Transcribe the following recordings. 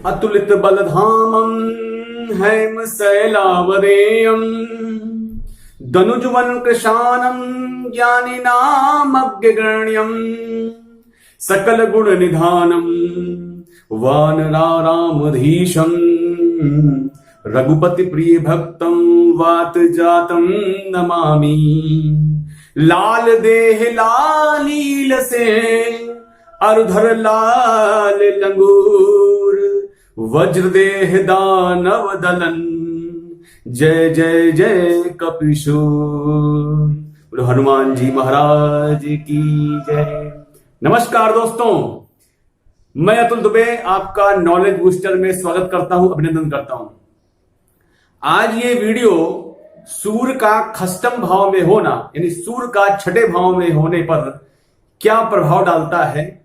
अतुलित बलधामं हैम शैलावरेयं दनुजवन कृशानं ज्ञानिनामग्रगण्यं सकल गुण निधानं वानरारामधीशं रघुपति प्रिय भक्तं वात जातं नमामि। लाल देह लालील से अरुधर लाल लंगूर वज्र देह दानव दलन जय जय जय कपिशूर। हनुमान जी महाराज की जय। नमस्कार दोस्तों, मैं अतुल दुबे आपका नॉलेज बूस्टर में स्वागत करता हूं, अभिनंदन करता हूं। आज ये वीडियो सूर्य का खष्टम भाव में होना यानी सूर्य का छठे भाव में होने पर क्या प्रभाव डालता है,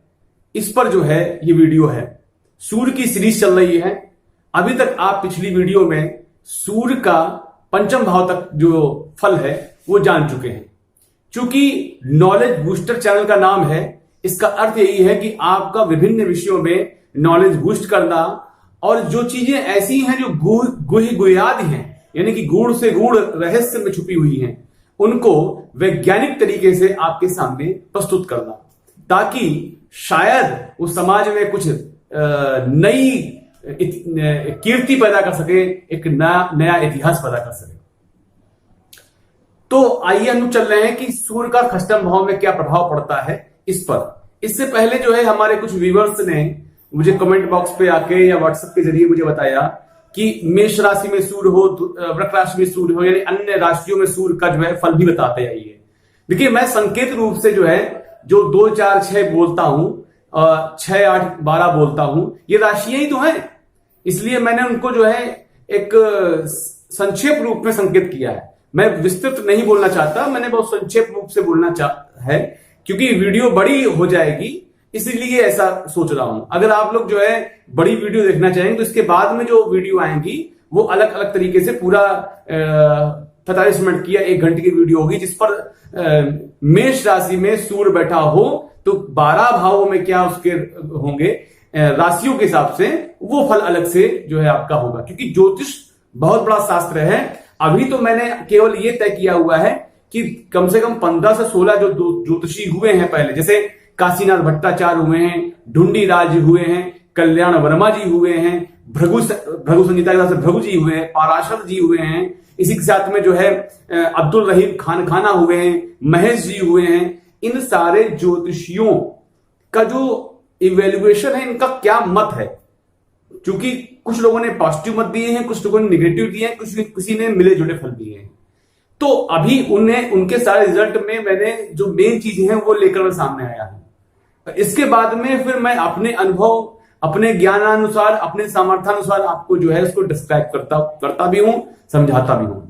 इस पर जो है ये वीडियो है। सूर्य की सीरीज चल रही है। अभी तक आप पिछली वीडियो में सूर्य का पंचम भाव तक जो फल है वो जान चुके हैं। चूंकि नॉलेज बूस्टर चैनल का नाम है, इसका अर्थ यही है कि आपका विभिन्न विषयों में नॉलेज बूस्ट करना और जो चीजें ऐसी हैं जो गुहि गुह्यादि हैं यानी कि गूढ़ से गूढ़ रहस्य में छुपी हुई हैं, उनको वैज्ञानिक तरीके से आपके सामने प्रस्तुत करना, ताकि शायद उस समाज में कुछ नई कीर्ति पैदा कर सके, एक नया इतिहास पैदा कर सके। तो आइए हम चल रहे हैं कि सूर्य का खष्टम भाव में क्या प्रभाव पड़ता है इस पर। इससे पहले जो है हमारे कुछ व्यूअर्स ने मुझे कमेंट बॉक्स पे आके या व्हाट्सएप के जरिए मुझे बताया कि मेष राशि में सूर्य हो, वृक राशि में सूर्य हो, यानी अन्य राशियों में सूर्य का जो है फल भी बताते आइए। देखिए, मैं संकेत रूप से जो है जो 2, 4, 6 बोलता हूं, 6, 8, 12 बोलता हूं, ये राशियां ही तो हैं, इसलिए मैंने उनको जो है एक संक्षेप रूप में संकेत किया है। मैं विस्तृत नहीं बोलना चाहता, मैंने बहुत संक्षेप रूप से बोलना है, क्योंकि वीडियो बड़ी हो जाएगी, इसीलिए ऐसा सोच रहा हूं। अगर आप लोग जो है बड़ी वीडियो देखना चाहेंगे तो इसके बाद में जो वीडियो आएंगी वो अलग अलग तरीके से पूरा 45 मिनट की या 1 घंटे की वीडियो होगी, जिस पर मेष राशि में सूर्य बैठा हो तो 12 भावों में क्या उसके होंगे राशियों के हिसाब से, वो फल अलग से जो है आपका होगा। क्योंकि ज्योतिष बहुत बड़ा शास्त्र है। अभी तो मैंने केवल ये तय किया हुआ है कि कम से कम 15 से 16 जो ज्योतिषी हुए हैं पहले, जैसे काशीनाथ भट्टाचार्य हुए हैं, ढूंढी राज हुए हैं, कल्याण वर्मा जी हुए हैं, भृगु संगीता के साथ भृगु जी हुए हैं, पाराशर जी हुए हैं, इसी के साथ में जो है अब्दुल रहीम खान खाना हुए हैं, महेश जी हुए हैं। इन सारे ज्योतिषियों का जो इवेल्युएशन है, इनका क्या मत है, क्योंकि कुछ लोगों ने पॉजिटिव मत दिए हैं, कुछ लोगों ने निगेटिव दिए हैं, किसी ने मिले जुले फल दिए हैं। तो अभी उनके सारे रिजल्ट में मैंने जो मेन चीजें हैं वो लेकर सामने आया हूं। इसके बाद में फिर मैं अपने अनुभव, अपने ज्ञानानुसार, अपने सामर्थ्यानुसार आपको जो है उसको डिस्क्राइब करता भी हूं, समझाता भी हूं।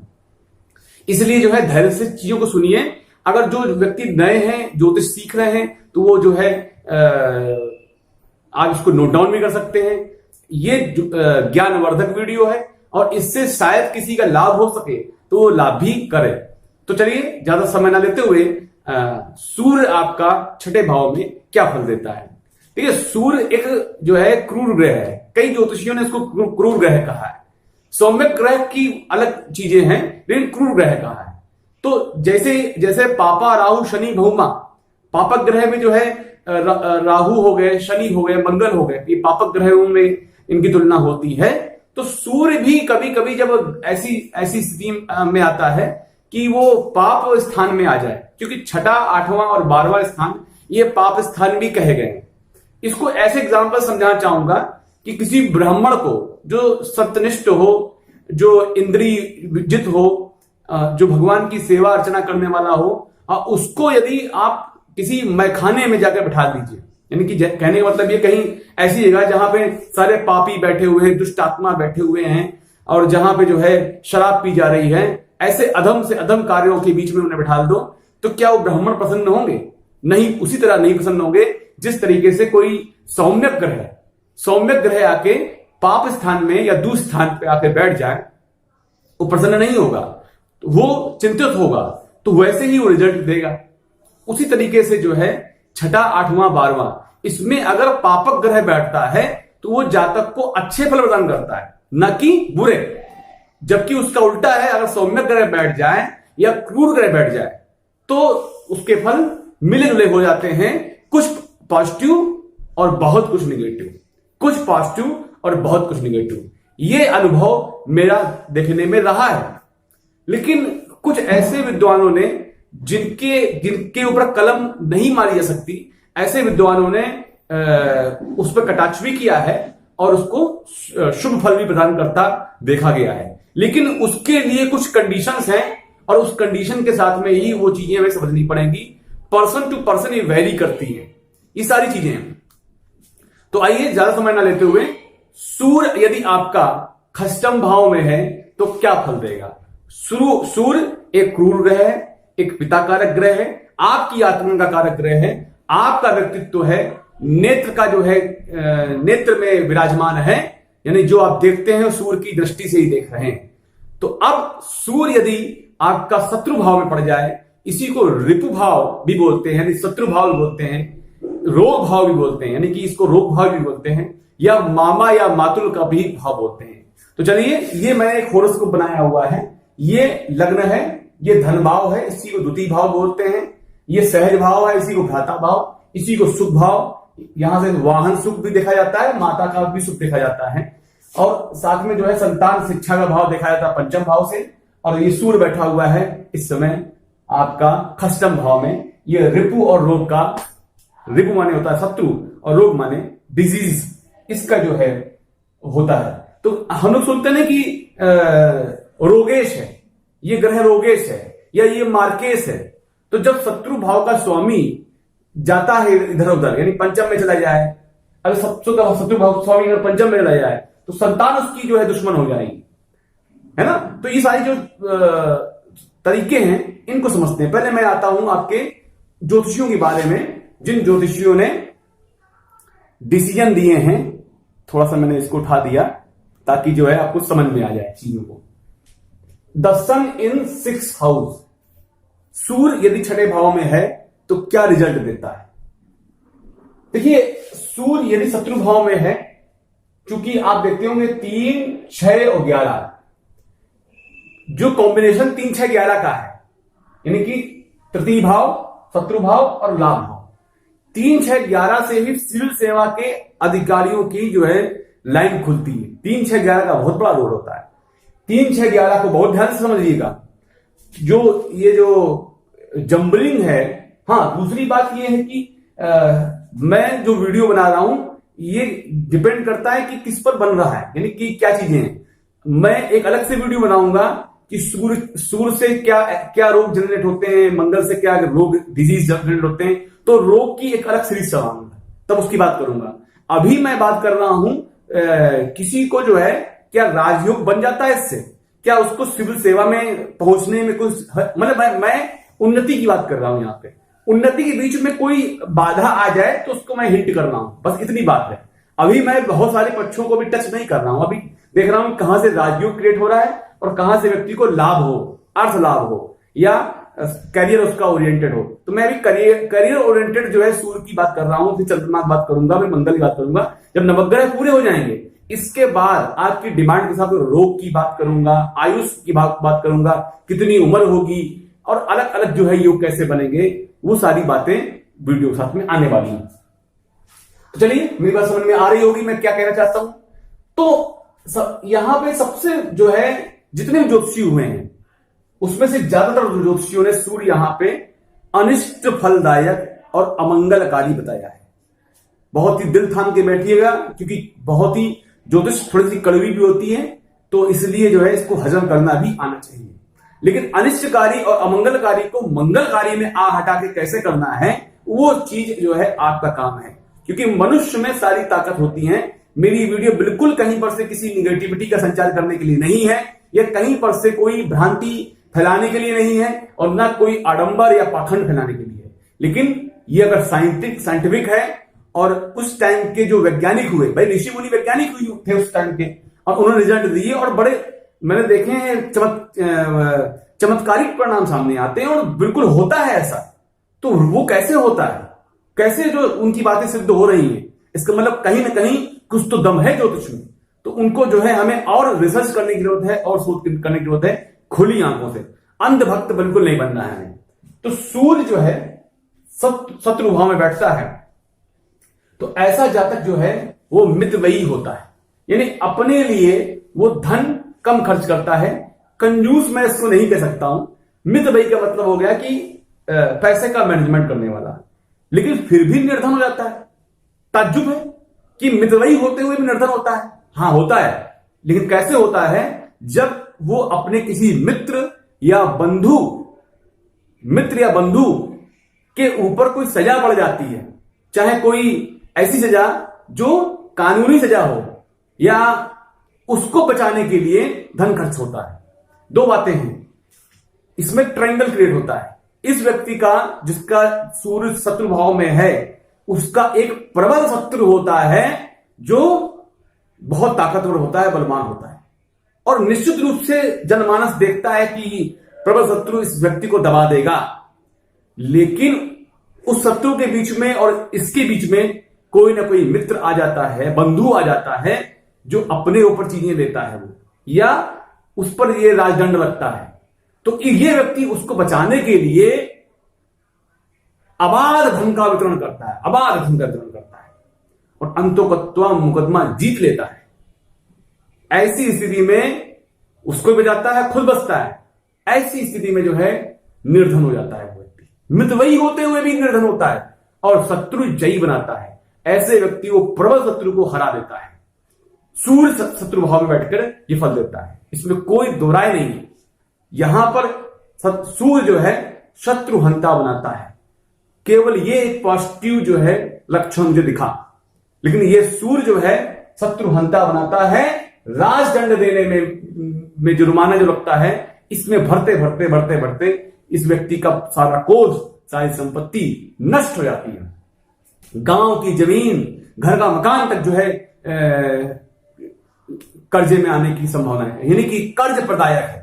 इसलिए जो है धैर्य से चीजों को सुनिए। अगर जो व्यक्ति नए हैं, ज्योतिष सीख रहे हैं, तो वो जो है आप इसको नोट डाउन भी कर सकते हैं। ये ज्ञानवर्धक वीडियो है और इससे शायद किसी का लाभ हो सके तो वो लाभ भी करे। तो चलिए ज्यादा समय ना लेते हुए सूर्य आपका छठे भाव में क्या फल देता है। ठीक है, सूर्य एक जो है क्रूर ग्रह है। कई ज्योतिषियों ने इसको क्रूर ग्रह कहा है। सौम्य ग्रह की अलग चीजें हैं, लेकिन क्रूर ग्रह कहा है। तो जैसे पापा, राहु, शनि, बहुमा, पापक ग्रह में जो है राहु हो गए, शनि हो गए, मंगल हो गए, ये पापक ग्रहों में इनकी तुलना होती है। तो सूर्य भी कभी कभी जब ऐसी स्थिति में आता है कि वो पाप स्थान में आ जाए, क्योंकि छठा, 8वां और 12वां स्थान ये पाप स्थान भी कहे गए हैं। इसको ऐसे एग्जांपल समझाना चाहूंगा कि किसी ब्राह्मण को जो सत्यनिष्ठ हो, जो इंद्रिय विजित हो, जो भगवान की सेवा अर्चना करने वाला हो, उसको यदि आप किसी मैखाने में जाकर बैठा दीजिए, यानी कि कहने का मतलब ये कहीं ऐसी जगह जहां पे सारे पापी बैठे हुए हैं, दुष्ट आत्मा बैठे हुए हैं और जहां पे जो है शराब पी जा रही है, ऐसे अधम से अधम कार्यों के बीच में उन्हें बैठा दो, तो क्या वो ब्राह्मण प्रसन्न होंगे? नहीं, उसी तरह नहीं प्रसन्न होंगे जिस तरीके से कोई सौम्य ग्रह आके पाप स्थान में या दूसरे स्थान पे आके बैठ जाए, वो प्रसन्न नहीं होगा, वो चिंतित होगा, तो वैसे ही वो रिजल्ट देगा। उसी तरीके से जो है छठा, 8वां, 12वां, इसमें अगर पापक ग्रह बैठता है तो वो जातक को अच्छे फल प्रदान करता है, न कि बुरे। जबकि उसका उल्टा है, अगर सौम्य ग्रह बैठ जाए या क्रूर ग्रह बैठ जाए तो उसके फल मिले जुले हो जाते हैं, कुछ पॉजिटिव और बहुत कुछ निगेटिव, कुछ पॉजिटिव और बहुत कुछ निगेटिव। ये अनुभव मेरा देखने में रहा है। लेकिन कुछ ऐसे विद्वानों ने जिनके ऊपर कलम नहीं मारी जा सकती, ऐसे विद्वानों ने उस पर कटाक्ष भी किया है और उसको शुभ फल भी प्रदान करता देखा गया है। लेकिन उसके लिए कुछ कंडीशंस हैं और उस कंडीशन के साथ में ही वो चीजें हमें समझनी पड़ेंगी। पर्सन टू पर्सन ये वेरी करती है ये सारी चीजें। तो आइए ज्यादा समय ना लेते हुए, सूर्य यदि आपका खष्टम भाव में है तो क्या फल देगा। सूर्य एक क्रूर ग्रह है, एक पिता कारक ग्रह है, आपकी आत्मा का कारक ग्रह है, आपका व्यक्तित्व है, नेत्र का जो है नेत्र में विराजमान है, यानी जो आप देखते हैं सूर्य की दृष्टि से ही देख रहे हैं। तो अब सूर्य यदि आपका शत्रु भाव में पड़ जाए, इसी को रिपु भाव भी बोलते हैं, यानी शत्रु भाव भी बोलते हैं, रोग भाव भी बोलते हैं, यानी कि इसको रोग भाव भी बोलते हैं, या मामा या मातुल का भी भाव बोलते हैं। तो चलिए, ये मैंने एक होरोस्कोप बनाया हुआ है। ये लग्न है, ये धन भाव है, इसी को द्वितीय भाव बोलते हैं। ये सहज भाव है, इसी को भ्राता भाव, इसी को सुख भाव। यहां से वाहन सुख भी देखा जाता है, माता का भी सुख देखा जाता है, और साथ में जो है संतान शिक्षा का भाव देखा जाता है पंचम भाव से। और ये सूर्य बैठा हुआ है इस समय आपका खष्टम भाव में। ये रिपु और रोग का, रिपु माने होता है शत्रु और रोग माने डिजीज, इसका जो है होता है। तो हम लोग सुनते हैं कि रोगेश है, ये ग्रह रोगेश है या ये मार्केश है। तो जब शत्रु भाव का स्वामी जाता है इधर उधर, यानी पंचम में चला जाए, अगर शत्रु भाव स्वामी अगर पंचम में चला जाए तो संतान उसकी जो है दुश्मन हो जाएगी, है ना। तो ये सारी जो तरीके हैं इनको समझते हैं। पहले मैं आता हूं आपके ज्योतिषियों के बारे में, जिन ज्योतिषियों ने डिसीजन दिए हैं। थोड़ा सा मैंने इसको उठा दिया ताकि जो है आपको समझ में आ जाए चीजों को। The sun in 6th house, सूर्य यदि छठे भाव में है तो क्या रिजल्ट देता है। देखिए, सूर्य यदि शत्रु भाव में है, क्योंकि आप देखते होंगे 3, 6 और 11, जो कॉम्बिनेशन 3, 6, 11 का है, यानी कि तृतीय भाव, शत्रु भाव और लाभ भाव, 3, 6, 11 से ही सिविल सेवा के अधिकारियों की जो है लाइन खुलती है। 3, 6, 11 का बहुत बड़ा रोल होता है। 3, 6, 11 को बहुत ध्यान से समझिएगा। ये जो जंबलिंग है। हाँ, दूसरी बात ये है कि मैं जो वीडियो बना रहा हूं ये डिपेंड करता है कि किस पर बन रहा है, यानी कि क्या चीजें हैं। मैं एक अलग से वीडियो बनाऊंगा कि सूर्य से क्या क्या रोग जनरेट होते हैं, मंगल से क्या रोग डिजीज जनरेट होते हैं, तो रोग की एक अलग सीरीज चलाऊंगा, तब उसकी बात करूंगा। अभी मैं बात कर रहा हूं किसी को जो है क्या राजयोग बन जाता है इससे, क्या उसको सिविल सेवा में पहुंचने में कुछ, मतलब मैं उन्नति की बात कर रहा हूं। यहां पे उन्नति के बीच में कोई बाधा आ जाए तो उसको मैं हिंट कर रहा हूं, बस इतनी बात है। अभी मैं बहुत सारे पक्षों को भी टच नहीं कर रहा हूं। अभी देख रहा हूं कहां से राजयोग क्रिएट हो रहा है और कहां से व्यक्ति को लाभ हो, अर्थ लाभ हो या करियर उसका ओरिएंटेड हो। तो मैं अभी करियर ओरिएंटेड जो है सूर्य की बात कर रहा हूं, फिर चंद्रमा की बात करूंगा, फिर मंगल की बात करूंगा। जब नवग्रह पूरे हो जाएंगे इसके बाद आपकी डिमांड के हिसाब से रोग की बात करूंगा, आयुष की बात करूंगा, कितनी उम्र होगी और अलग अलग जो है योग कैसे बनेंगे, वो सारी बातें वीडियो के साथ में आने वाली हैं। तो चलिए, मेरी बात समझ में आ रही होगी मैं क्या कहना चाहता हूं। तो यहां पे सबसे जो है जितने ज्योतिषी हुए हैं उसमें से ज्यादातर ज्योतिषियों ने सूर्य यहां पे अनिष्ट फलदायक और अमंगलकारी बताया है। बहुत ही दिल थाम के बैठिएगा, क्योंकि बहुत ही ज्योतिष थोड़ी सी कड़वी भी होती है, तो इसलिए जो है इसको हजम करना भी आना चाहिए। लेकिन अनिष्टकारी और अमंगलकारी को मंगलकारी में आ हटा के कैसे करना है, वो चीज जो है आपका काम है, क्योंकि मनुष्य में सारी ताकत होती है। मेरी वीडियो बिल्कुल कहीं पर से किसी निगेटिविटी का संचार करने के लिए नहीं है, या कहीं पर से कोई भ्रांति फैलाने के लिए नहीं है, और ना कोई आडंबर या पाखंड फैलाने के लिए है। लेकिन ये अगर साइंटिफिक है, और उस टाइम के जो वैज्ञानिक हुए, भाई ऋषि मुनि वैज्ञानिक थे उस टाइम के, और उन्होंने रिजल्ट दिए, और बड़े मैंने देखे हैं चमत्कारिक परिणाम सामने आते हैं, और बिल्कुल होता है ऐसा। तो वो कैसे होता है, कैसे जो उनकी बातें सिद्ध हो रही हैं, इसका मतलब कहीं ना कहीं कुछ तो दम है ज्योतिष में, तो उनको जो है हमें और रिसर्च करने की जरूरत है और शोध करने की जरूरत है खुली आंखों से। अंधभक्त बिल्कुल नहीं बनना है हमें। तो सूर्य जो है शत्रु भाव में बैठता है, तो ऐसा जातक जो है वो मितव्ययी होता है, यानी अपने लिए वो धन कम खर्च करता है। कंजूस मैं इसको नहीं कह सकता हूं। मितव्ययी का मतलब हो गया कि पैसे का मैनेजमेंट करने वाला, लेकिन फिर भी निर्धन हो जाता है। ताज्जुब है कि मितव्ययी होते हुए भी निर्धन होता है। हाँ होता है, लेकिन कैसे होता है? जब वो अपने किसी मित्र या बंधु के ऊपर कोई सजा पड़ जाती है, चाहे कोई ऐसी सजा जो कानूनी सजा हो या उसको बचाने के लिए धन खर्च होता है। दो बातें हैं इसमें, ट्रायंगल क्रिएट होता है। इस व्यक्ति का जिसका सूर्य शत्रु भाव में है, उसका एक प्रबल शत्रु होता है जो बहुत ताकतवर होता है, बलवान होता है, और निश्चित रूप से जनमानस देखता है कि प्रबल शत्रु इस व्यक्ति को दबा देगा। लेकिन उस शत्रु के बीच में और इसके बीच में कोई ना कोई मित्र आ जाता है, बंधु आ जाता है, जो अपने ऊपर चीजें लेता है वो, या उस पर ये राजदंड लगता है। तो ये व्यक्ति उसको बचाने के लिए अबाध धन का वितरण करता है, अबाध धन का वितरण करता है, और अंतोकत्वा मुकदमा जीत लेता है। ऐसी स्थिति में उसको बचाता है, खुद बचता है। ऐसी स्थिति में जो है निर्धन हो जाता है वो व्यक्ति, मितव्ययी होते हुए भी निर्धन होता है और शत्रु जयी बनाता है। ऐसे व्यक्ति को प्रबल शत्रु को हरा देता है। सूर्य शत्रु भाव में बैठकर ये फल देता है, इसमें कोई दो राय नहीं है। यहां पर सूर्य जो है शत्रु हंता बनाता है। केवल ये एक पॉजिटिव जो है लक्षण मुझे दिखा, लेकिन ये सूर्य जो है शत्रु हंता बनाता है। राजदंड देने में जुर्माना जो लगता है, इसमें भरते भरते भरते भरते इस व्यक्ति का सारा कोष, सारी संपत्ति नष्ट हो जाती है। गांव की जमीन, घर का मकान तक जो है कर्जे में आने की संभावना है, यानी कि कर्ज प्रदायक है।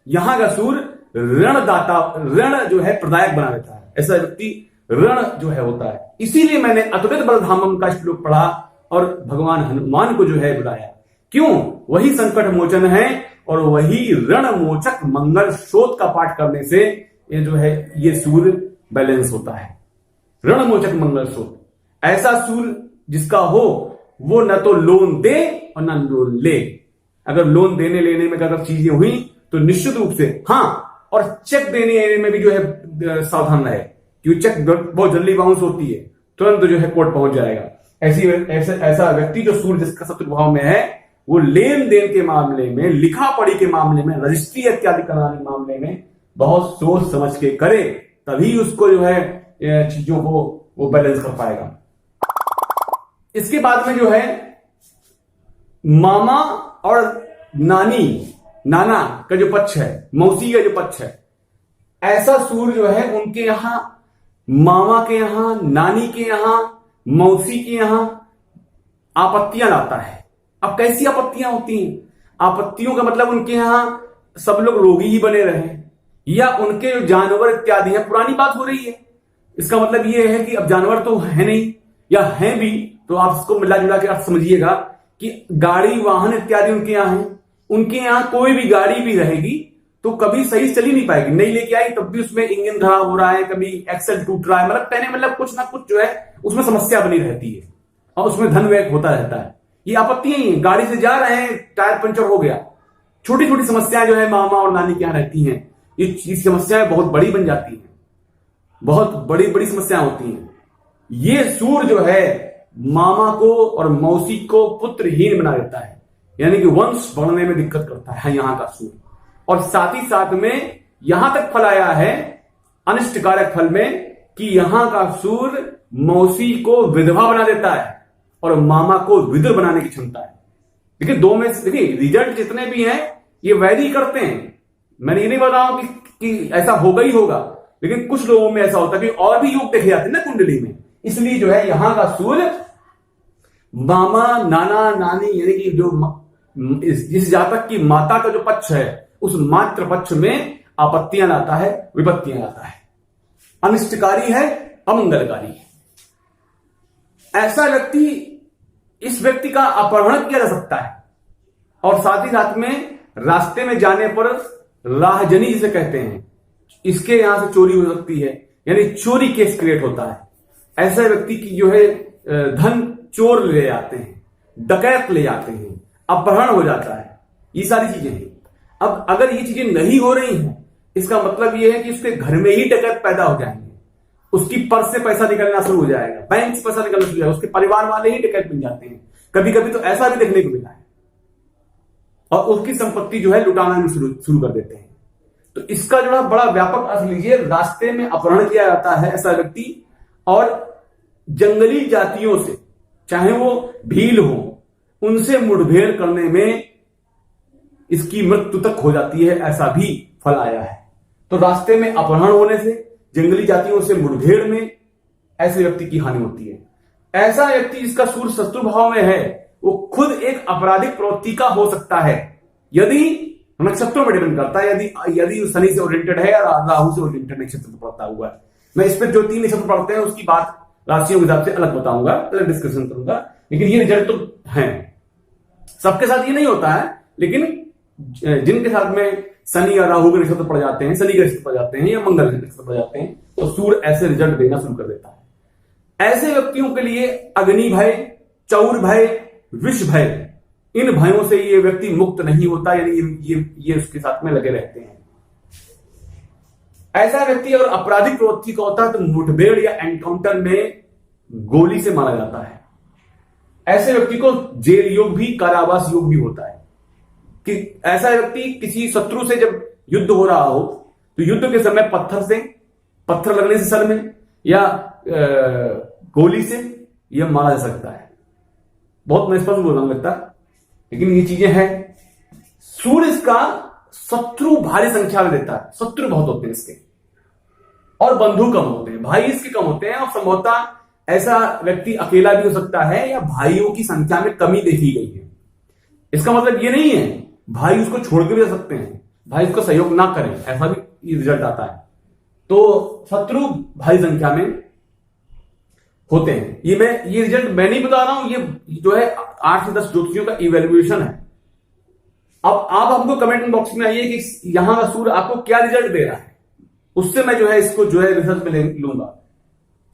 यहां का सूर्य ऋण जो है प्रदायक बना देता है। ऐसा व्यक्ति ऋण जो है होता है। इसीलिए मैंने अतुलित बलधामम का श्लोक पढ़ा और भगवान हनुमान को जो है बुलाया। क्यों? वही संकट मोचन है और वही ऋण मोचक मंगल स्रोत का पाठ करने से ये जो है ये सूर्य बैलेंस होता है। ऋण मोचक मंगल स्रोत, ऐसा सूर्य जिसका हो वो न तो लोन दे और न लोन ले। अगर लोन देने लेने में अगर चीजें हुई तो निश्चित रूप से हाँ, और चेक देने लेने में भी जो है सावधान रहे, क्योंकि चेक बहुत जल्दी बाउंस होती है, तुरंत जो है कोर्ट पहुंच जाएगा। ऐसा व्यक्ति जो सूर्य जिसका शत्रु भाव में है, वो लेन देन के मामले में, लिखा पढ़ी के मामले में, रजिस्ट्री इत्यादि कराने के मामले में बहुत सोच समझ के करे, तभी उसको जो है चीजों को वो बैलेंस कर पाएगा। इसके बाद में जो है मामा और नाना का जो पक्ष है, मौसी का जो पक्ष है, ऐसा सूर्य जो है उनके यहां, मामा के यहां, नानी के यहां, मौसी के यहां आपत्तियां लाता है। अब कैसी आपत्तियां होती हैं? आपत्तियों का मतलब उनके यहां सब लोग रोगी ही बने रहे, या उनके जो जानवर इत्यादि है, पुरानी बात हो रही है। इसका मतलब यह है कि अब जानवर तो है नहीं, या हैं भी तो आप इसको मिला जुला के आप समझिएगा कि गाड़ी वाहन इत्यादि उनके यहां है। उनके यहां कोई भी गाड़ी भी रहेगी तो कभी सही चली नहीं पाएगी। नहीं लेके आई तब भी उसमें इंजन खराब हो रहा है, कभी एक्सेल टूट रहा है, मतलब कुछ ना कुछ जो है उसमें समस्या बनी रहती है और उसमें धन व्यय होता रहता है। ये आपत्तियां ही है। गाड़ी से जा रहे हैं, टायर पंचर हो गया, छोटी छोटी समस्याएं जो है मामा और नानी के यहां रहती हैं। ये समस्याएं बहुत बड़ी बन जाती हैं, बहुत बड़ी बड़ी समस्याएं होती हैं। ये सूर्य जो है मामा को और मौसी को पुत्रहीन बना देता है, यानी कि वंश बढ़ने में दिक्कत करता है यहां का सूर्य। और साथ ही साथ में यहां तक फल आया है अनिष्टकारक फल में कि यहां का सूर्य मौसी को विधवा बना देता है और मामा को विदुर बनाने की क्षमता है। देखिए दो में देखिए रिजल्ट जितने भी हैं ये वैरी करते हैं। मैंने ये नहीं बता रहा हूं कि ऐसा होगा ही होगा, लेकिन कुछ लोगों में ऐसा होता है कि और भी योग देखे जाते हैं ना कुंडली में। इसलिए जो है यहां का सूर्य मामा, नाना, नानी, यानी कि जो जिस जातक की माता का जो पक्ष है उस मात्र पक्ष में आपत्तियां लाता है, विपत्तियां लाता है, अनिष्टकारी है, अमंगलकारी है। ऐसा व्यक्ति इस व्यक्ति का अपहरण किया जा सकता है और साथ ही साथ में रास्ते में जाने पर राहजनी जिसे कहते हैं, इसके यहां से चोरी हो सकती है, यानी चोरी केस क्रिएट होता है। ऐसे व्यक्ति की जो है धन चोर ले जाते हैं, डकैत ले जाते हैं, अपहरण हो जाता है, ये सारी चीजें हैं। अब अगर ये चीजें नहीं हो रही हैं, इसका मतलब ये है कि उसके घर में ही डकैत पैदा हो जाएंगे, उसकी पर्स से पैसा निकलना शुरू हो जाएगा, बैंक से पैसा निकलना शुरू हो जाएगा, उसके परिवार वाले ही डकैत बन जाते हैं। कभी कभी तो ऐसा भी देखने को मिला है, और उसकी संपत्ति जो है लुटाना भी शुरू कर देते हैं। तो इसका जो है बड़ा व्यापक अर्थ लीजिए, रास्ते में अपहरण किया जाता है ऐसा व्यक्ति, और जंगली जातियों से, चाहे वो भील हो, उनसे मुठभेड़ करने में इसकी मृत्यु तक हो जाती है, ऐसा भी फल आया है। तो रास्ते में अपहरण होने से, जंगली जातियों से मुठभेड़ में ऐसे व्यक्ति की हानि होती है। ऐसा व्यक्ति जिसका सूर्य शत्रु भाव में है, वो खुद एक आपराधिक प्रवृत्ति का हो सकता है, यदि नक्षत्रों पर डिपेंड करता है, यदि शनि से ओरिएंटेड है या राहु से ओरिएंटेड नक्षत्र पड़ता हुआ है। मैं इस पर जो 3 नक्षत्र पढ़ते हैं उसकी बात राशियों के हिसाब से अलग बताऊंगा, अलग डिस्कशन करूंगा, लेकिन ये रिजल्ट तो है। सबके साथ ये नहीं होता है, लेकिन जिनके साथ में शनि या राहु के नक्षत्र पड़ जाते हैं, शनि के नक्षत्र पड़ जाते हैं या मंगल के नक्षत्र पड़ जाते हैं, तो सूर्य ऐसे रिजल्ट देना शुरू कर देता है। ऐसे व्यक्तियों के लिए अग्नि भय, चौर भय, विष भय, इन भयों से ये व्यक्ति मुक्त नहीं होता, यानी ये उसके साथ में लगे रहते हैं। ऐसा व्यक्ति अगर आपराधिक प्रवृत्ति का होता है तो मुठभेड़ या एनकाउंटर में गोली से मारा जाता है। ऐसे व्यक्ति को जेल योग भी, कारावास योग भी होता है। कि ऐसा व्यक्ति किसी शत्रु से जब युद्ध हो रहा हो, तो युद्ध के समय पत्थर लगने से सर में या गोली से यह मारा जा सकता है। बहुत मैं स्पष्ट बोल रहा हूं लगता, लेकिन ये चीजें हैं। सूर्य इसका शत्रु भारी संख्या में देता है, शत्रु बहुत होते हैं इसके, और बंधु कम होते हैं, भाई इसके कम होते हैं, और संभवतः ऐसा व्यक्ति अकेला भी हो सकता है या भाइयों की संख्या में कमी देखी गई है। इसका मतलब ये नहीं है भाई उसको छोड़ के भी जा सकते हैं, भाई उसका सहयोग ना करें, ऐसा भी रिजल्ट आता है। तो शत्रु भारी संख्या में होते हैं। ये रिजल्ट मैं नहीं बता रहा हूं, ये जो है 8 से 10 ज्योतिषियों का इवेल्युएशन है। अब आप हमको कमेंट बॉक्स में आइए कि यहां का सूर्य आपको क्या रिजल्ट दे रहा है, उससे मैं जो है इसको जो है रिसर्च में लूंगा।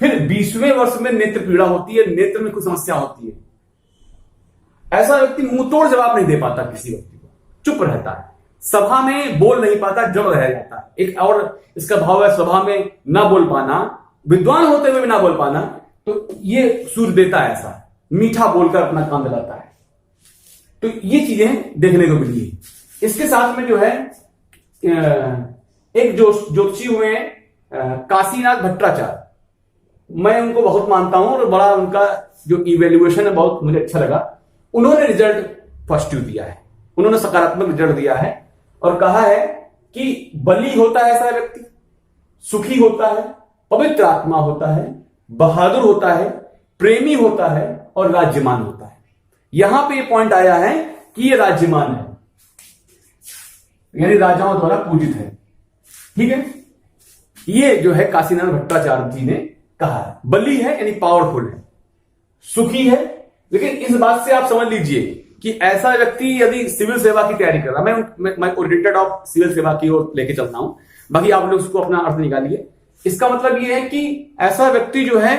फिर 20वें वर्ष में नेत्र पीड़ा होती है, नेत्र में कुछ समस्या होती है। ऐसा व्यक्ति मुंह तोड़ जवाब नहीं दे पाता, किसी व्यक्ति को चुप रहता है, सभा में बोल नहीं पाता, जड़ रह जाता है। एक और इसका भाव है सभा में ना बोल पाना, विद्वान होते हुए भी ना बोल पाना। तो ये सूर्य देता है ऐसा, मीठा बोलकर अपना काम दिलाता है। तो ये चीजें देखने को मिली है। इसके साथ में जो है एक ज्योतिषी हुए काशीनाथ भट्टाचार्य, मैं उनको बहुत मानता हूं और बड़ा उनका जो इवेल्युएशन है बहुत मुझे अच्छा लगा। उन्होंने रिजल्ट पॉजिटिव दिया है, उन्होंने सकारात्मक रिजल्ट दिया है और कहा है कि बली होता है ऐसा व्यक्ति, सुखी होता है, पवित्र आत्मा होता है, बहादुर होता है, प्रेमी होता है और राज्यमान होता है। यहां पे ये पॉइंट आया है कि ये राज्यमान है, यानी राजाओं द्वारा पूजित है। ठीक है, ये जो है काशीनाथ भट्टाचार्य जी ने कहा है। बली है यानी पावरफुल है, सुखी है। लेकिन इस बात से आप समझ लीजिए कि ऐसा व्यक्ति यदि सिविल सेवा की तैयारी कर रहा है, मैं ओरिएंटेड ऑफ सिविल सेवा की ओर लेके चल रहा हूं, बाकी आप लोग उसको अपना अर्थ निकालिए। इसका मतलब यह है कि ऐसा व्यक्ति जो है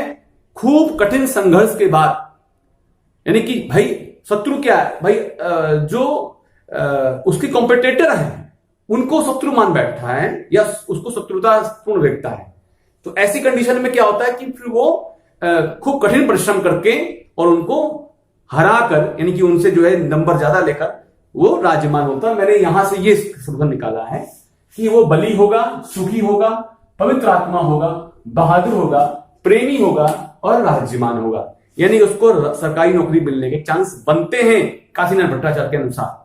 खूब कठिन संघर्ष के बाद, यानी कि भाई शत्रु क्या है, भाई जो उसके कॉम्पिटिटर है उनको शत्रु मान बैठा है या उसको शत्रुतापूर्ण देखता है। तो ऐसी कंडीशन में क्या होता है कि फिर वो खूब कठिन परिश्रम करके और उनको हरा कर, यानी कि उनसे जो है नंबर ज्यादा लेकर वो राज्यमान होता है। मैंने यहां से ये शब्द निकाला है कि वो बली होगा, सुखी होगा, पवित्र आत्मा होगा, बहादुर होगा, प्रेमी होगा और राज्यमान होगा, यानी उसको सरकारी नौकरी मिलने के चांस बनते हैं काशीनाथ भट्टाचार्य के अनुसार।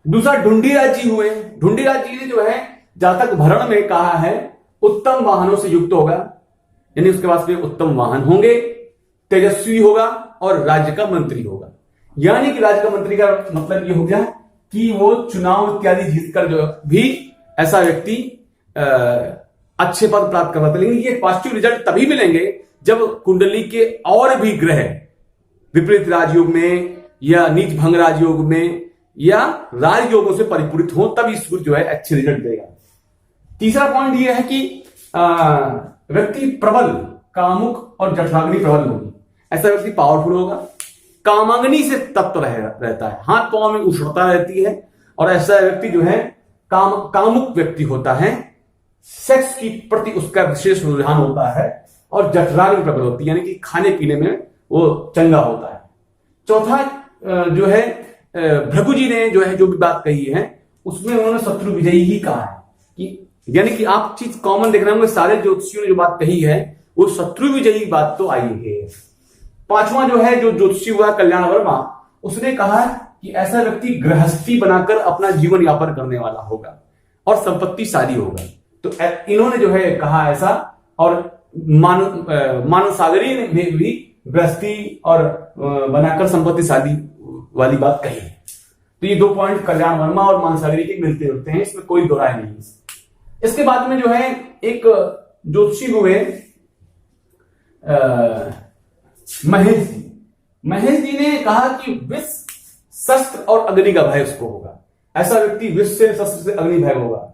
दूसरा ढूंढीराज जी हुए। ढूंढीराज जी ने जो है जातक भरण में कहा है उत्तम वाहनों से युक्त होगा, यानी उसके पास में उत्तम वाहन होंगे, तेजस्वी होगा और राज्य का मंत्री होगा। यानी कि राज्य का मंत्री का मतलब ये हो गया कि वो चुनाव इत्यादि जीतकर जो भी ऐसा व्यक्ति अच्छे पद प्राप्त करवाते। लेकिन ये पॉजिटिव रिजल्ट तभी मिलेंगे जब कुंडली के और भी ग्रह विपरीत राजयोग में या नीच भंग राजयोग में या राजयोगों से परिपूरित हो, तभी सूर्य जो है अच्छे रिजल्ट देगा। तीसरा पॉइंट यह है कि व्यक्ति प्रबल, कामुक और जठराग्नि प्रबल होगी। ऐसा व्यक्ति पावरफुल होगा, कामाग्नि से तप्त रहता है, हाथ पांव में उष्णता रहती है, और ऐसा व्यक्ति जो है कामुक व्यक्ति होता है, सेक्स की प्रति उसका विशेष रुझान होता है, और जठराग्नि प्रबल होती है, यानी कि खाने पीने में वो चंगा होता है। चौथा जो है भृगु जी ने जो भी बात कही है उसमें उन्होंने शत्रु विजयी ही कहा है, कि यानी कि आप चीज कॉमन देख रहे होंगे, सारे ज्योतिषियों ने जो बात कही है वो शत्रु विजयी बात तो आई है। पांचवा जो है जो ज्योतिषी हुआ कल्याण वर्मा, उसने कहा कि ऐसा व्यक्ति गृहस्थी बनाकर अपना जीवन यापन करने वाला होगा और संपत्तिशाली होगा। तो इन्होंने जो है कहा ऐसा, और मानव सागरी ने भी गृहस्थी और बनाकर संपत्तिशाली वाली बात कही है। तो ये 2 पॉइंट कल्याण वर्मा और मानसागरी के मिलते जुलते हैं, इसमें कोई दो राय नहीं है। इसके बाद में जो है एक ज्योतिषी हुए महेश जी ने कहा कि विष, शस्त्र और अग्नि का भय उसको होगा। ऐसा व्यक्ति विष से, शस्त्र से, अग्नि भय होगा।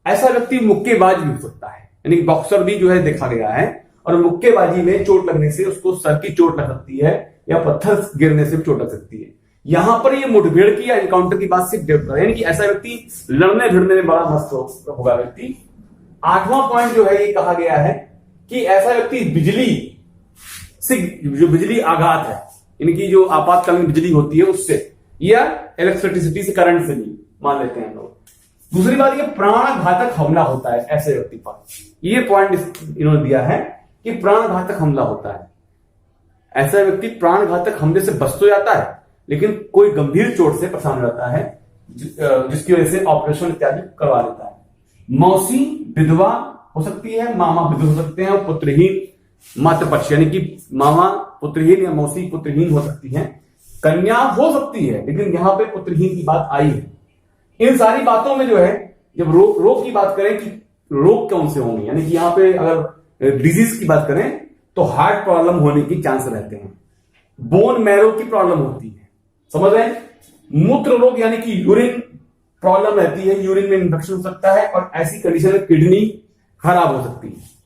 ऐसा व्यक्ति मुक्केबाज भी हो सकता है, यानी बॉक्सर भी जो है देखा गया है, और मुक्केबाजी में चोट लगने से उसको सर की चोट लग सकती है या पत्थर गिरने से चोट लग सकती है। यहां पर ये मुठभेड़ की या एनकाउंटर की बात सिर्फ डेवलप है, यानी कि ऐसा व्यक्ति लड़ने भिड़ने में बड़ा मस्त होगा व्यक्ति। 8वां पॉइंट जो है ये कहा गया है कि ऐसा व्यक्ति बिजली से, जो बिजली आघात है, यानी कि जो आपातकालीन बिजली होती है उससे, या इलेक्ट्रिसिटी से, करंट से भी मान लेते हैं लोग। दूसरी बात ये प्राण घातक हमला होता है ऐसे व्यक्ति पर, ये पॉइंट इन्होंने दिया है कि प्राण घातक हमला होता है। ऐसा व्यक्ति प्राण घातक हमले से बच तो जाता है, लेकिन कोई गंभीर चोट से परेशान रहता है, जिसकी वजह से ऑपरेशन इत्यादि करवा लेता है। मौसी विधवा हो सकती है, मामा विधवा हो सकते हैं, और पुत्रहीन मातृपक्ष, यानी कि मामा पुत्रहीन या मौसी पुत्रहीन हो सकती है। कन्या हो सकती है, लेकिन यहां पे पुत्रहीन की बात आई है। इन सारी बातों में जो है, जब रोग की बात करें कि रोग कौन से होंगे, यानी कि यहां पे अगर डिजीज की बात करें तो हार्ट प्रॉब्लम होने की चांस रहते हैं, बोन मैरो की प्रॉब्लम होती है, समझ रहे हैं। मूत्र रोग यानी कि यूरिन प्रॉब्लम रहती है, यूरिन में इन्फेक्शन हो सकता है, और ऐसी कंडीशन में किडनी खराब हो सकती है।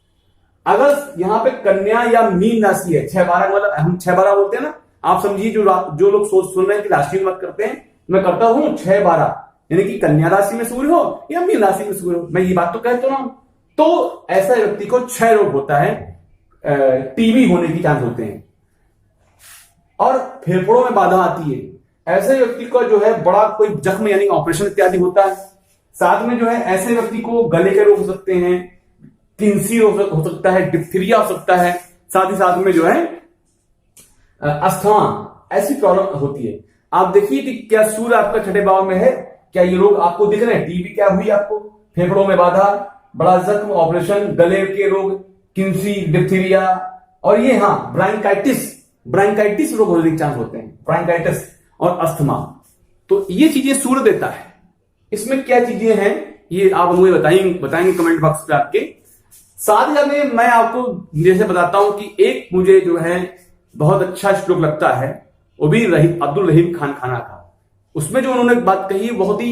अगर यहां पे कन्या या मीन राशि है, 6-12, मतलब हम 6-12 बोलते हैं ना, आप समझिए जो लोग सुन रहे हैं कि राशि में मत करते हैं, मैं करता हूं 6-12, यानी कि कन्या राशि में सूर्य हो या मीन राशि में सूर्य हो, मैं ये बात तो कहता रहा हूं। तो ऐसा व्यक्ति को क्षय रोग होता है, टीबी होने की चांस होते हैं, और फेफड़ों में बाधा आती है। ऐसे व्यक्ति को जो है बड़ा कोई जख्म यानी ऑपरेशन इत्यादि होता है। साथ में जो है ऐसे व्यक्ति को गले के रोग हो सकते हैं, किंसी हो सकता है, डिप्थीरिया हो सकता है, साथ ही साथ में जो है अस्थमा, ऐसी प्रॉब्लम होती है। आप देखिए कि क्या सूर्य आपका छठे भाव में है, क्या ये रोग आपको दिख रहे हैं? टीबी क्या हुई आपको, फेफड़ों में बाधा, बड़ा जख्म, ऑपरेशन, गले के रोग, किंसी, डिप्थीरिया, और ये हाँ ब्रांकाइटिस रोग होने के चांस होते हैं, ब्रांकाइटिस और अस्थमा। तो ये चीजें सूर्य देता है। इसमें क्या चीजें हैं ये आप मुझे बताएंगे कमेंट बॉक्स पे आपके। साथ ही में मैं आपको जैसे बताता हूं कि एक मुझे जो है बहुत अच्छा श्लोक लगता है, वो भी अब्दुल रहीम खान खाना का। उसमें जो उन्होंने बात कही है बहुत ही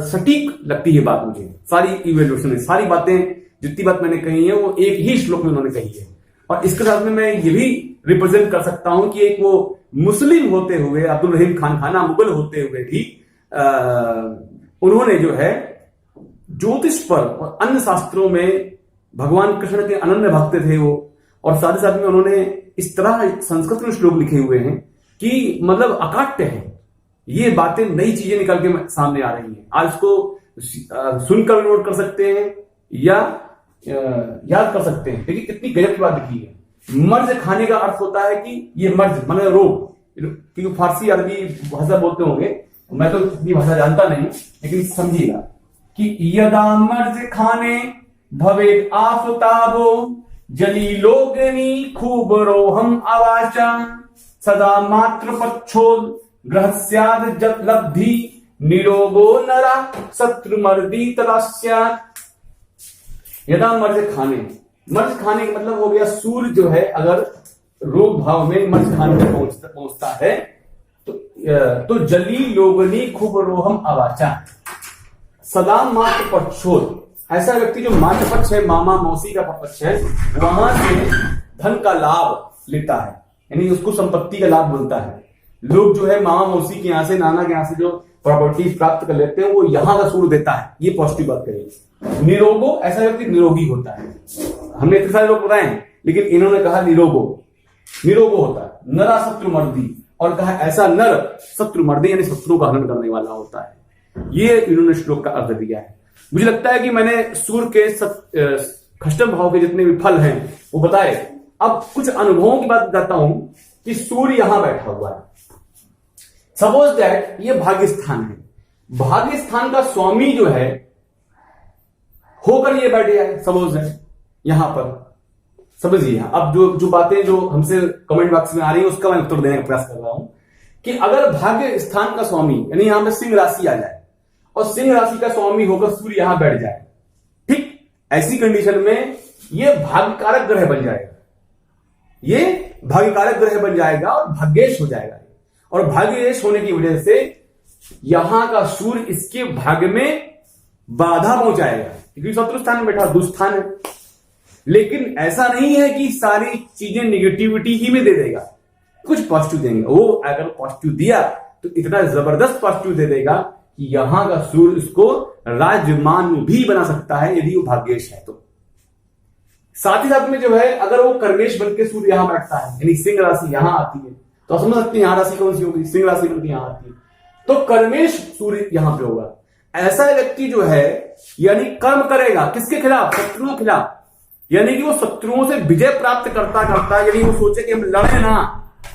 सटीक लगती है बात मुझे। सारी इवेल्यूशन में सारी बातें, जितनी बात मैंने कही है वो एक ही श्लोक में उन्होंने कही है। और इसके साथ में मैं ये भी रिप्रेजेंट कर सकता हूं कि एक वो मुस्लिम होते हुए, अब्दुल रहीम खान खाना मुगल होते हुए भी उन्होंने जो है ज्योतिष पर और अन्य शास्त्रों में भगवान कृष्ण के अनन्य भक्त थे वो। और साथ ही साथ में उन्होंने इस तरह संस्कृत में श्लोक लिखे हुए हैं कि मतलब अकाट्य है। ये बातें नई चीजें निकल के सामने आ रही हैं। आज उसको सुनकर नोट कर सकते हैं या याद कर सकते हैं। देखिए कितनी गजब की बात लिखी है। मर्ज खाने का अर्थ होता है कि ये मर्ज मतलब रोग, क्योंकि फारसी अरबी भाषा बोलते होंगे, मैं तो इतनी भाषा जानता नहीं, लेकिन समझिएगा कि यदा मर्ज खाने भवेद आफताबो जली लोगनी खूब रोहम आवाचा सदा मात्र पच्छोद ग्रहस्याद जत लब्धि निरोगो नरा शत्रु मर्दी तदास्यात्। यदा मर्ज खाने का मतलब हो गया सूर्य जो है अगर रोग भाव में मध्य स्थान में पहुंचता है। तो जली लोगनी खूब रोहम अवाचा सदा मात्र पक्षोद, ऐसा व्यक्ति जो मात्र पक्ष है, मामा मौसी का पक्ष है, वहां से धन का लाभ लेता है, यानी उसको संपत्ति का लाभ मिलता है। लोग जो है मामा मौसी के यहां से, नाना के यहां से जो प्रॉपर्टी प्राप्त कर लेते हैं, वो यहां का सूर्य देता है। ये पॉजिटिव बात करेगी। निरोगो, ऐसा व्यक्ति निरोगी होता है। हमने इतने सारे लोग बताए हैं, लेकिन इन्होंने कहा निरोगो होता है। नरा शत्रु मर्दी, और कहा ऐसा नर शत्रु मर्दी, यानी शत्रु का हनन करने वाला होता है। ये इन्होंने श्लोक का अर्थ दिया है। मुझे लगता है कि मैंने सूर्य के खष्टम भाव के जितने भी फल हैं वो बताए। अब कुछ अनुभवों की बात बताता हूं कि सूर्य यहां बैठा हुआ है। सपोज दैट ये भाग्य स्थान है, भाग्य स्थान का स्वामी जो है होकर ये बैठ गया है, सपोज दैट यहां पर। समझिए, अब जो बातें जो हमसे कमेंट बॉक्स में आ रही है उसका मैं उत्तर देने का प्रयास कर रहा हूं कि अगर भाग्य स्थान का स्वामी, यानी यहां पे सिंह राशि आ जाए और सिंह राशि का स्वामी होकर सूर्य यहां बैठ जाए, ठीक, ऐसी कंडीशन में ये भाग्यकारक ग्रह बन जाएगा। ये भाग्यकारक ग्रह बन जाएगा और भाग्येश हो जाएगा। और भाग्येश होने की वजह से यहां का सूर्य इसके भाग्य में बाधा पहुंचाएगा, क्योंकि शत्रु स्थान में बैठा, दुष्स्थान है। लेकिन ऐसा नहीं है कि सारी चीजें निगेटिविटी ही में दे देगा, कुछ पॉजिटिव देंगे। वो अगर पॉजिटिव दिया तो इतना जबरदस्त पॉजिटिव दे देगा कि यहां का सूर्य इसको राजमान भी बना सकता है, यदि वो भाग्येश है तो। साथ ही साथ में जो है, अगर वो कर्मेश बन के सूर्य यहां बैठता है, यानी सिंह राशि यहां आती है, तो आप समझ सकते हैं यहां राशि कौन सी होगी, सिंह राशि बनकर यहां आती है, तो कर्मेश सूर्य यहां पे होगा। ऐसा व्यक्ति जो है यानी कर्म करेगा किसके खिलाफ, शत्रुओं के खिलाफ, यानी कि वो शत्रुओं से विजय प्राप्त करता करता, यदि वो सोचे कि हम लड़े ना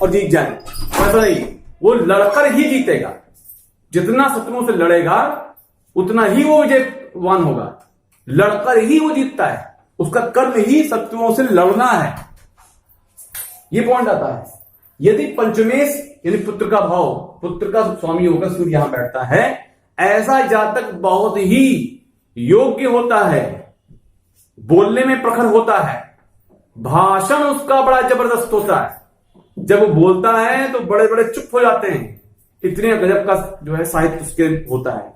और जीत जाए, ऐसा नहीं, वो लड़कर ही जीतेगा। जितना शत्रुओं से लड़ेगा उतना ही वो विजयवान होगा। लड़कर ही वो जीतता है, उसका कर्म ही शत्रुओं से लड़ना है। ये पॉइंट आता है। यदि पंचमेश यानी पुत्र का भाव, पुत्र का स्वामी होकर सूर्य यहां बैठता है, ऐसा जातक बहुत ही योग्य होता है, बोलने में प्रखर होता है, भाषण उसका बड़ा जबरदस्त होता है। जब वो बोलता है तो बड़े बड़े चुप हो जाते हैं, इतने गजब का जो है साहित्य उसके होता है।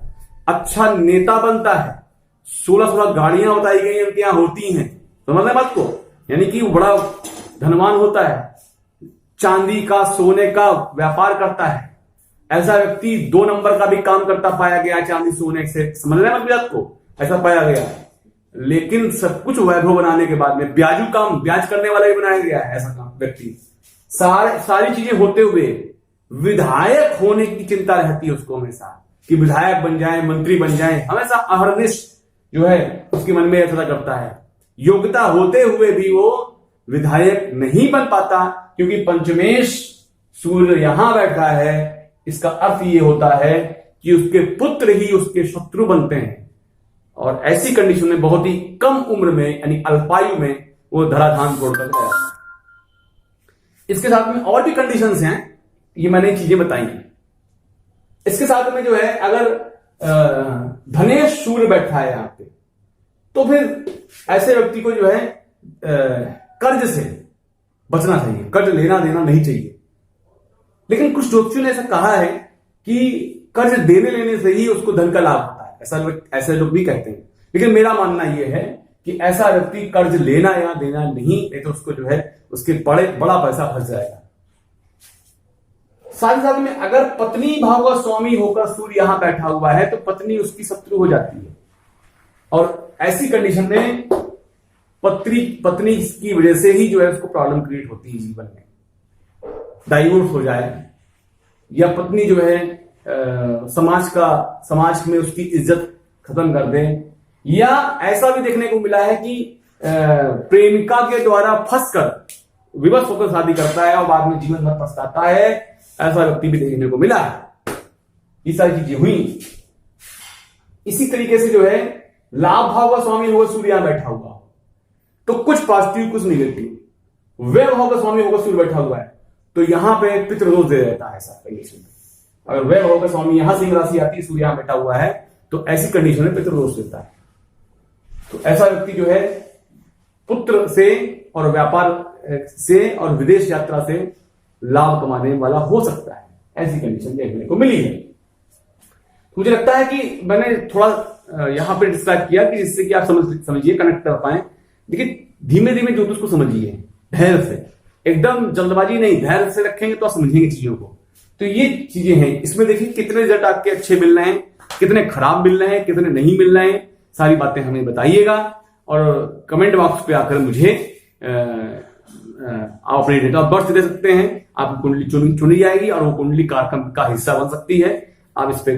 अच्छा नेता बनता है, 16 गाड़ियां बताई गई उनके यहां होती हैं, समझ बात को, यानी कि वो बड़ा धनवान होता है, चांदी का सोने का व्यापार करता है। ऐसा व्यक्ति 2 नंबर का भी काम करता पाया गया, चांदी सोने से, समझ रहे हैं बात को, ऐसा पाया गया। लेकिन सब कुछ वैभव बनाने के बाद में ब्याजू काम, ब्याज करने वाला भी बनाया गया है ऐसा काम व्यक्ति। सारी चीजें होते हुए विधायक होने की चिंता रहती है उसको हमेशा, कि विधायक बन जाए, मंत्री बन जाए, हमेशा अहरनिश जो है उसके मन में ऐसा करता है। योग्यता होते हुए भी वो विधायक नहीं बन पाता, क्योंकि पंचमेश सूर्य यहां बैठा है। इसका अर्थ ये होता है कि उसके पुत्र ही उसके शत्रु बनते हैं, और ऐसी कंडीशन में बहुत ही कम उम्र में, यानी अल्पायु में वो धराधाम छोड़कर गया। इसके साथ में और भी कंडीशंस हैं, ये मैंने चीजें बताई हैं। इसके साथ में जो है, अगर धनेश सूर्य बैठा है यहां पे, तो फिर ऐसे व्यक्ति को जो है कर्ज से बचना चाहिए, कर्ज लेना देना नहीं चाहिए। लेकिन कुछ ज्योतिषियों ने ऐसा कहा है कि कर्ज देने लेने से ही उसको धन का लाभ होता है, ऐसे लोग भी कहते हैं। लेकिन मेरा मानना यह है कि ऐसा व्यक्ति कर्ज लेना या देना नहीं तो उसको जो है उसके बड़ा पैसा फंस जाएगा। साथ ही साथ में अगर पत्नी भाव का स्वामी होकर सूर्य यहां बैठा हुआ है तो पत्नी उसकी शत्रु हो जाती है, और ऐसी कंडीशन में पत्नी की वजह से ही जो है उसको प्रॉब्लम क्रिएट होती है जीवन में, डाइवोर्स हो जाए, या पत्नी जो है समाज में उसकी इज्जत खत्म कर दे, या ऐसा भी देखने को मिला है कि प्रेमिका के द्वारा फंसकर विवश होकर शादी करता है और बाद में जीवन भर पछताता है। ऐसा व्यक्ति भी देखने को मिला है। ये सारी चीजें हुई। इसी तरीके से जो है लाभ भाव का स्वामी होगा सूर्य यहां बैठा हुआ, तो कुछ पॉजिटिव कुछ निगेटिव। व्यय भाव का स्वामी होगा सूर्य बैठा हुआ है तो यहां पे पितृदोष दे देता है। ऐसा कंडीशन में अगर व्यय भाव का स्वामी यहां सिंह राशि आती है, सूर्य यहां बैठा हुआ है, तो ऐसी कंडीशन में पितृदोष देता है। तो ऐसा व्यक्ति जो है पुत्र से और व्यापार से और विदेश यात्रा से लाभ कमाने वाला हो सकता है। ऐसी कंडीशन देखने को मिली है। मुझे लगता है कि मैंने थोड़ा यहां पर डिस्क्राइब किया कि जिससे कि आप समझिए, कनेक्ट कर पाए। देखिए, धीमे धीमे ज्योतिष को समझिए, धैर्य से, एकदम जल्दबाजी नहीं, धैर्य से रखेंगे तो आप समझेंगे चीजों को। तो ये चीजें हैं। इसमें देखिए कितने रिजल्ट आपके अच्छे मिल रहे हैं, कितने खराब मिल रहे हैं, कितने नहीं मिल रहे हैं, सारी बातें हमें बताइएगा और कमेंट बॉक्स पे आकर मुझे आप अपनी डेट ऑफ बर्थ दे सकते हैं। आपकी कुंडली चुनी जाएगी और वो कुंडली कार्यक्रम का हिस्सा बन सकती है। आप इस पे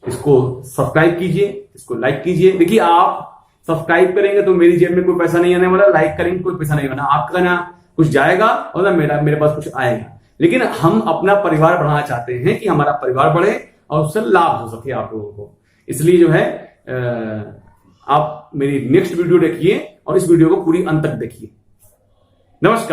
इसको सब्सक्राइब कीजिए, इसको लाइक कीजिए। देखिए, आप सब्सक्राइब करेंगे तो मेरी जेब में कोई पैसा नहीं आने वाला, लाइक करेंगे कोई पैसा नहीं आना, आपका ना कुछ जाएगा और ना मेरे पास कुछ आएगा। लेकिन हम अपना परिवार बढ़ाना चाहते हैं कि हमारा परिवार बढ़े और उससे लाभ हो सके आप लोगों को। इसलिए जो है आप मेरी नेक्स्ट वीडियो देखिए और इस वीडियो को पूरी अंत तक देखिए। नमस्कार।